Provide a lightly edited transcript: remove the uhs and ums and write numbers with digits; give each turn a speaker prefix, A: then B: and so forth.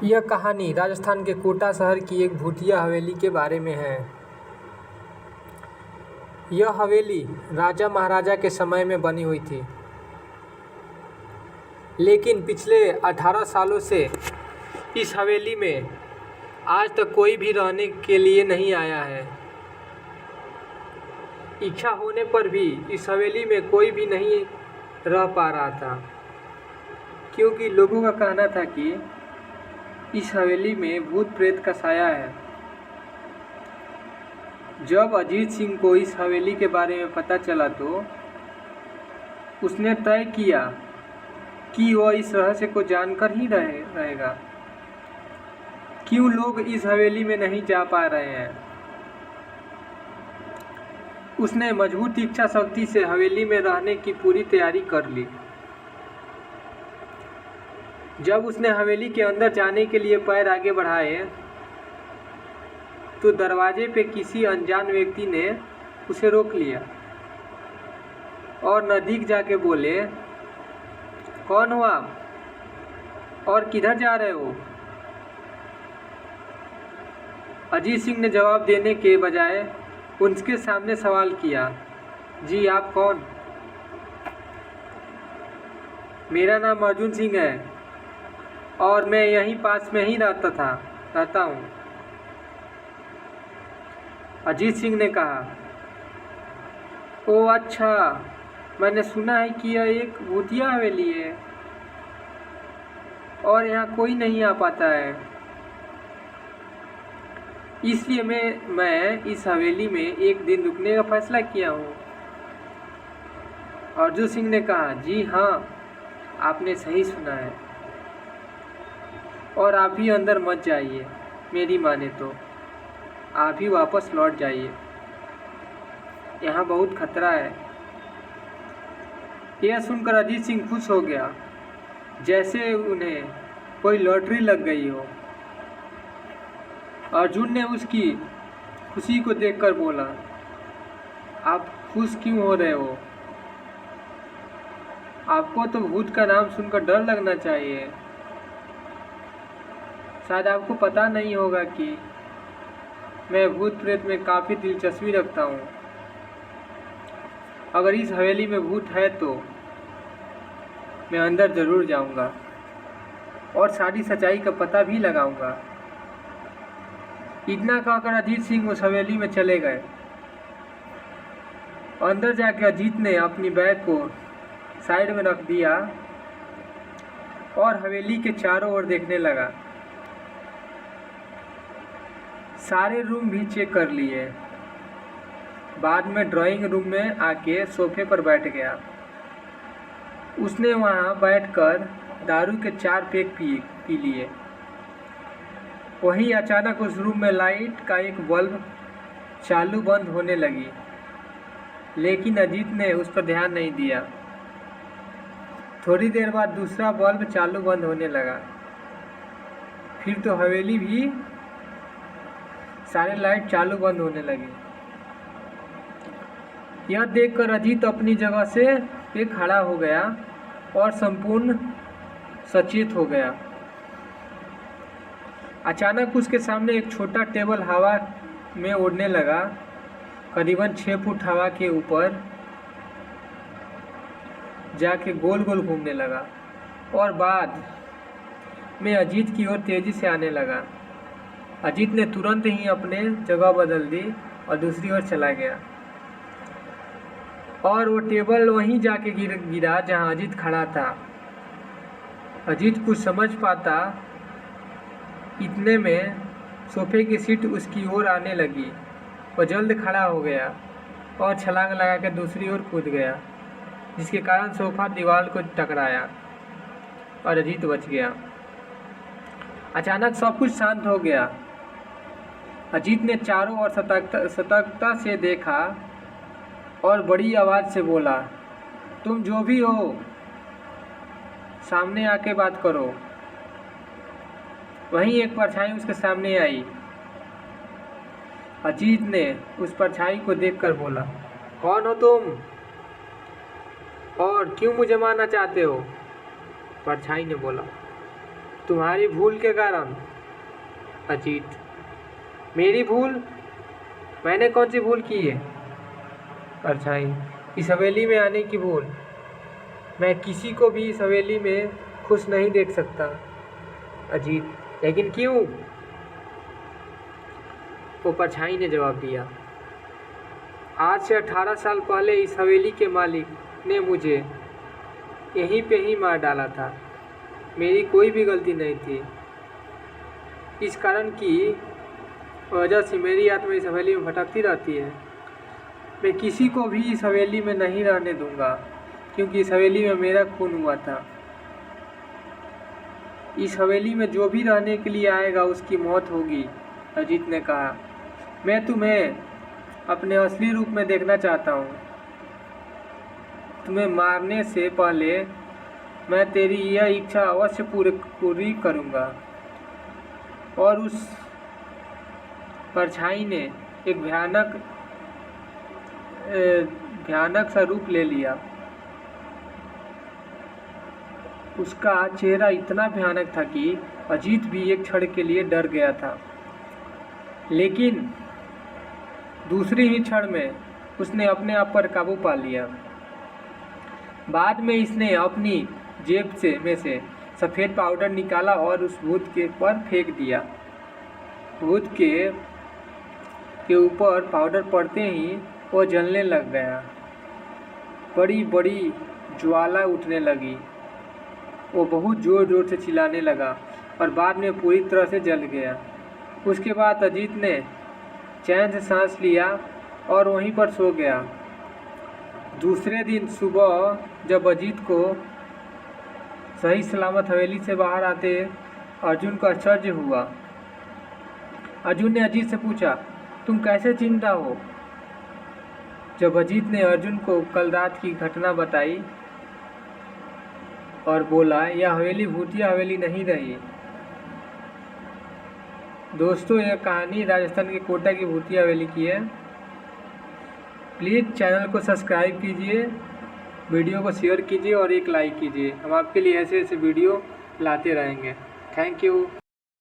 A: यह कहानी राजस्थान के कोटा शहर की एक भूतिया हवेली के बारे में है। यह हवेली राजा महाराजा के समय में बनी हुई थी, लेकिन पिछले 18 सालों से इस हवेली में आज तक कोई भी रहने के लिए नहीं आया है। इच्छा होने पर भी इस हवेली में कोई भी नहीं रह पा रहा था, क्योंकि लोगों का कहना था कि इस हवेली में भूत प्रेत का साया है। जब अजीत सिंह को इस हवेली के बारे में पता चला तो उसने तय किया कि वह इस रहस्य को जानकर ही रहेगा। क्यों लोग इस हवेली में नहीं जा पा रहे हैं। उसने मजबूत इच्छा शक्ति से हवेली में रहने की पूरी तैयारी कर ली। जब उसने हवेली के अंदर जाने के लिए पैर आगे बढ़ाए तो दरवाजे पे किसी अनजान व्यक्ति ने उसे रोक लिया और नज़दीक जाके बोले, कौन हो आप और किधर जा रहे हो? अजीत सिंह ने जवाब देने के बजाय उनके सामने सवाल किया, जी आप कौन? मेरा नाम अर्जुन सिंह है और मैं यहीं पास में ही रहता हूँ। अजीत सिंह ने कहा, ओ अच्छा, मैंने सुना है कि यह एक भूतिया हवेली है और यहाँ कोई नहीं आ पाता है, इसलिए मैं इस हवेली में एक दिन रुकने का फैसला किया हूँ। अर्जुन सिंह ने कहा, जी हाँ, आपने सही सुना है और आप भी अंदर मत जाइए, मेरी माने तो आप ही वापस लौट जाइए, यहाँ बहुत खतरा है। यह सुनकर अजीत सिंह खुश हो गया, जैसे उन्हें कोई लॉटरी लग गई हो। अर्जुन ने उसकी खुशी को देखकर बोला, आप खुश क्यों हो रहे हो? आपको तो भूत का नाम सुनकर डर लगना चाहिए। शायद आपको पता नहीं होगा कि मैं भूत प्रेत में काफ़ी दिलचस्पी रखता हूँ। अगर इस हवेली में भूत है तो मैं अंदर ज़रूर जाऊँगा और सारी सच्चाई का पता भी लगाऊँगा। इतना कहकर अजीत सिंह उस हवेली में चले गए। अंदर जाकर अजीत ने अपनी बैग को साइड में रख दिया और हवेली के चारों ओर देखने लगा। सारे रूम भी चेक कर लिए। बाद में ड्राइंग रूम में आके सोफे पर बैठ गया। उसने वहाँ बैठकर दारू के 4 पैक पी लिए। वहीं अचानक उस रूम में लाइट का एक बल्ब चालू बंद होने लगी, लेकिन अजीत ने उस पर ध्यान नहीं दिया। थोड़ी देर बाद दूसरा बल्ब चालू बंद होने लगा। फिर तो हवेली भी सारे लाइट चालू बंद होने लगी। यह देखकर अजीत अपनी जगह से खड़ा हो गया और संपूर्ण सचेत हो गया। अचानक उसके सामने एक छोटा टेबल हवा में उड़ने लगा, करीबन 6 फुट हवा के ऊपर जाके गोल गोल घूमने लगा और बाद में अजीत की ओर तेजी से आने लगा। अजीत ने तुरंत ही अपने जगह बदल दी और दूसरी ओर चला गया और वो टेबल वहीं जाके गिरा जहां अजीत खड़ा था। अजीत कुछ समझ पाता इतने में सोफे की सीट उसकी ओर आने लगी। वो जल्द खड़ा हो गया और छलांग लगा कर दूसरी ओर कूद गया, जिसके कारण सोफा दीवार को टकराया और अजीत बच गया। अचानक सब कुछ शांत हो गया। अजीत ने चारों ओर सतर्कता से देखा और बड़ी आवाज़ से बोला, तुम जो भी हो सामने आके बात करो। वहीं एक परछाई उसके सामने आई। अजीत ने उस परछाई को देखकर बोला, कौन हो तुम और क्यों मुझे मारना चाहते हो? परछाई ने बोला, तुम्हारी भूल के कारण। अजीत: मेरी भूल? मैंने कौन सी भूल की है? परछाई: इस हवेली में आने की भूल। मैं किसी को भी इस हवेली में खुश नहीं देख सकता। अजीत: लेकिन क्यों? वो परछाई ने जवाब दिया, आज से 18 साल पहले इस हवेली के मालिक ने मुझे यहीं पे ही मार डाला था। मेरी कोई भी गलती नहीं थी। इस कारण की वजह से मेरी आत्मा इस हवेली में भटकती रहती है। मैं किसी को भी इस हवेली में नहीं रहने दूंगा, क्योंकि इस हवेली में मेरा खून हुआ था। इस हवेली में जो भी रहने के लिए आएगा उसकी मौत होगी। अजीत ने कहा, मैं तुम्हें अपने असली रूप में देखना चाहता हूँ। तुम्हें मारने से पहले मैं तेरी यह इच्छा अवश्य पूरी करूँगा। और उस परछाई ने एक भयानक सा रूप ले लिया। उसका चेहरा इतना भयानक था कि अजीत भी एक क्षण के लिए डर गया था, लेकिन दूसरी ही क्षण में उसने अपने आप पर काबू पा लिया। बाद में इसने अपनी जेब में से सफ़ेद पाउडर निकाला और उस भूत के पर फेंक दिया। भूत के ऊपर पाउडर पड़ते ही वो जलने लग गया। बड़ी बड़ी ज्वाला उठने लगी। वो बहुत ज़ोर ज़ोर से चिल्लाने लगा और बाद में पूरी तरह से जल गया। उसके बाद अजीत ने चैन से सांस लिया और वहीं पर सो गया। दूसरे दिन सुबह जब अजीत को सही सलामत हवेली से बाहर आते अर्जुन को आश्चर्य हुआ। अर्जुन ने अजीत से पूछा, तुम कैसे जिंदा हो? जब अजीत ने अर्जुन को कल रात की घटना बताई और बोला, यह हवेली भूतिया हवेली नहीं रही। दोस्तों, यह कहानी राजस्थान के कोटा की भूतिया हवेली की है। प्लीज़ चैनल को सब्सक्राइब कीजिए, वीडियो को शेयर कीजिए और एक लाइक कीजिए। हम आपके लिए ऐसे ऐसे वीडियो लाते रहेंगे। Thank you.